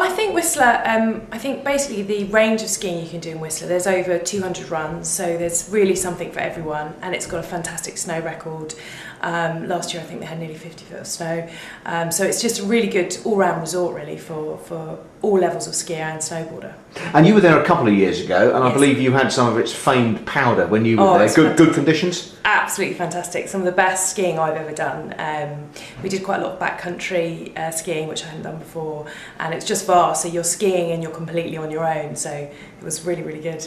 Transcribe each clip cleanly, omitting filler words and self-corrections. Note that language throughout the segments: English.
I think Whistler, I think basically the range of skiing you can do in Whistler, there's over 200 runs, so there's really something for everyone, and it's got a fantastic snow record. Last year I think they had nearly 50 foot of snow, so it's just a really good all-round resort really for all levels of skier and snowboarder. And you were there a couple of years ago, and Yes. I believe you had some of its famed powder when you were there. Good conditions? Absolutely fantastic. Some of the best skiing I've ever done. We did quite a lot of backcountry skiing, which I hadn't done before, and it's just vast, so you're skiing and you're completely on your own, so it was really, really good.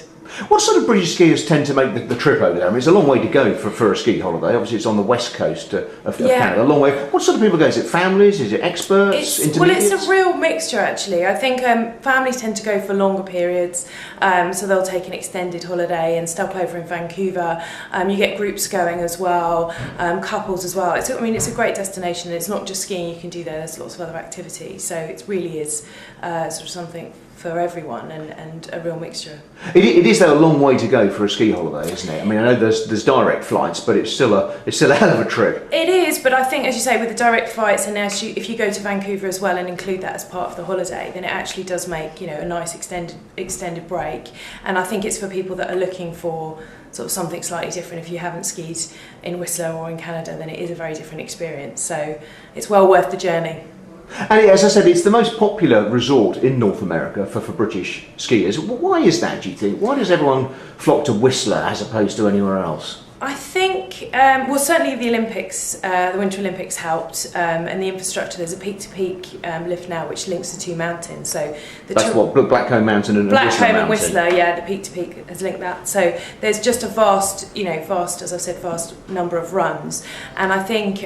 What sort of British skiers tend to make the trip over there? I mean, it's a long way to go for a ski holiday. Obviously, it's on the west coast of Canada, a long way. What sort of people go? Is it families? Is it experts? Intermediates? Well, it's a real mixture, actually. I think families tend to go for longer periods, so they'll take an extended holiday and stop over in Vancouver. You get groups going as well, couples as well. I mean, it's a great destination. It's not just skiing you can do there. There's lots of other activities, so it really is sort of something for everyone, and a real mixture. It is though a long way to go for a ski holiday, isn't it? I mean, I know there's direct flights, but it's still a hell of a trip. It is, but I think, as you say, with the direct flights, and if you go to Vancouver as well and include that as part of the holiday, then it actually does make, you know, a nice extended break. And I think it's for people that are looking for sort of something slightly different. If you haven't skied in Whistler or in Canada, then it is a very different experience. So it's well worth the journey. And as I said, it's the most popular resort in North America for British skiers. Why is that, do you think? Why does everyone flock to Whistler as opposed to anywhere else? I think, well, certainly the Olympics, the Winter Olympics helped, and the infrastructure. There's a peak-to-peak lift now which links the two mountains. So that's what Blackcomb Mountain and Blackcomb and Whistler, yeah, the peak-to-peak has linked that. So there's just a vast, as I said, vast number of runs, and I think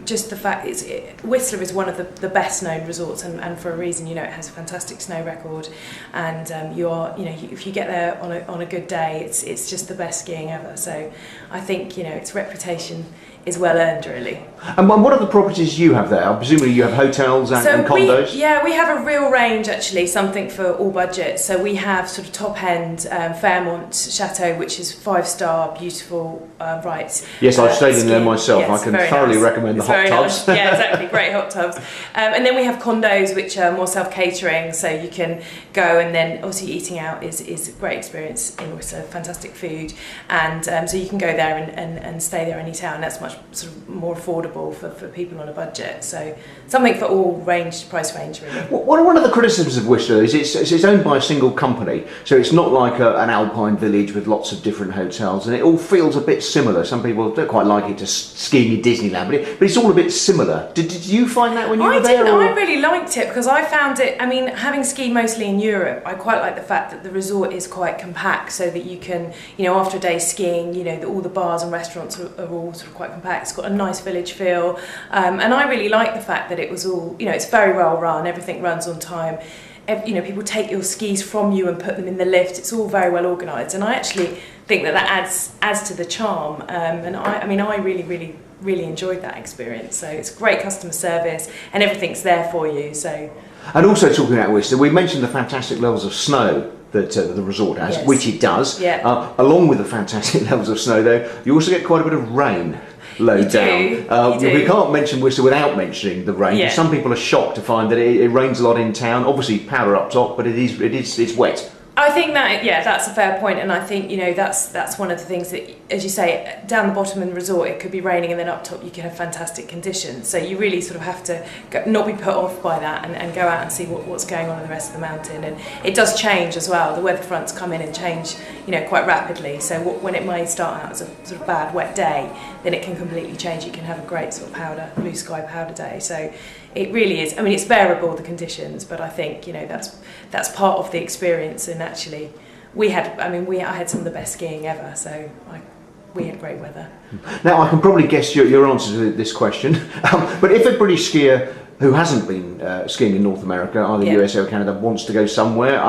just the fact Whistler is one of the best known resorts, and for a reason. It has a fantastic snow record, and if you get there on a good day, it's just the best skiing ever. So I think, its reputation is well earned, really. And what are the properties you have there? Presumably you have hotels and condos? We have a real range, actually, something for all budgets. So we have sort of top-end Fairmont Chateau, which is 5-star, beautiful, right. Yes, I've stayed in there myself. Yes, I can thoroughly recommend the hot tubs. Nice. Yeah, exactly, great hot tubs. And then we have condos, which are more self-catering, so you can go, and then obviously eating out is a great experience in Whistler, fantastic food. And so you can go there and stay there any time. That's much sort of more affordable for people on a budget. So something for all price range, really. One of the criticisms of Whistler is it's owned by a single company, so it's not like an alpine village with lots of different hotels, and it all feels a bit similar. Some people don't quite like it to skiing in Disneyland, but it's all a bit similar. Did you find that when you were there? I really liked it, because I found it, I mean, having skied mostly in Europe, I quite like the fact that the resort is quite compact, so that you can, after a day skiing, all the bars and restaurants are all sort of quite compact. It's got a nice village feel, and I really like the fact that it was all, it's very well run, everything runs on time. People take your skis from you and put them in the lift. It's all very well organised, and I actually think that adds to the charm. And I really enjoyed that experience. So it's great customer service, and everything's there for you. So. And also talking about Whistler, we mentioned the fantastic levels of snow that the resort has, yes. Which it does. Yeah. Along with the fantastic levels of snow, though, you also get quite a bit of rain. Low down. We can't mention Whistler without mentioning the rain. Yeah. Some people are shocked to find that it rains a lot in town. Obviously, powder up top, but it's wet. I think that's a fair point, and I think that's one of the things that, as you say, down the bottom in the resort it could be raining, and then up top you could have fantastic conditions. So you really sort of have to not be put off by that, and go out and see what's going on in the rest of the mountain. And it does change as well. The weather fronts come in and change, quite rapidly. So when it may start out as a sort of bad wet day, then it can completely change. You can have a great sort of blue sky powder day. So it really is. I mean, it's variable, the conditions, but I think that's part of the experience. And actually, I had some of the best skiing ever. So we had great weather. Now I can probably guess your answer to this question, but if a British skier who hasn't been skiing in North America, either USA or Canada, wants to go somewhere,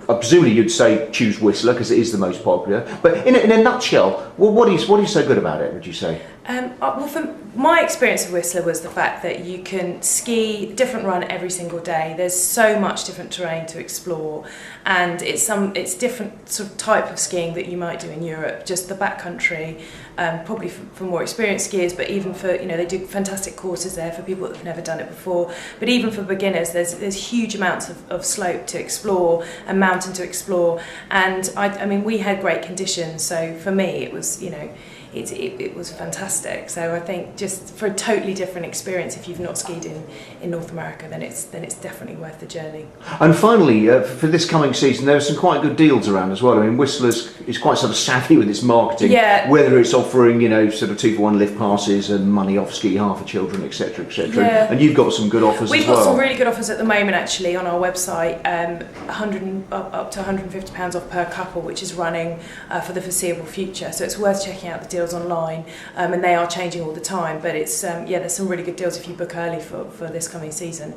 presumably you'd say choose Whistler because it is the most popular. But in a nutshell, what is so good about it, would you say? Well, from my experience of Whistler was the fact that you can ski different run every single day. There's so much different terrain to explore, and it's different sort of type of skiing that you might do in Europe. Just the backcountry, probably for more experienced skiers, but even for they do fantastic courses there for people that have never done it before. But even for beginners, there's huge amounts of slope to explore and mountain to explore. And I mean, we had great conditions, so for me it was it was fantastic. So I think just for a totally different experience, if you've not skied in North America, then it's definitely worth the journey. And finally, for this coming season, there are some quite good deals around as well. I mean, Whistler is quite sort of savvy with its marketing, whether it's offering sort of 2-for-1 lift passes and money off ski half for children, etc., etc. Yeah. And you've got some good offers as well. We've got some really good offers at the moment actually on our website, up to £150 off per couple, which is running for the foreseeable future. So it's worth checking out the deals online, and they are changing all the time, but it's there's some really good deals if you book early for this coming season.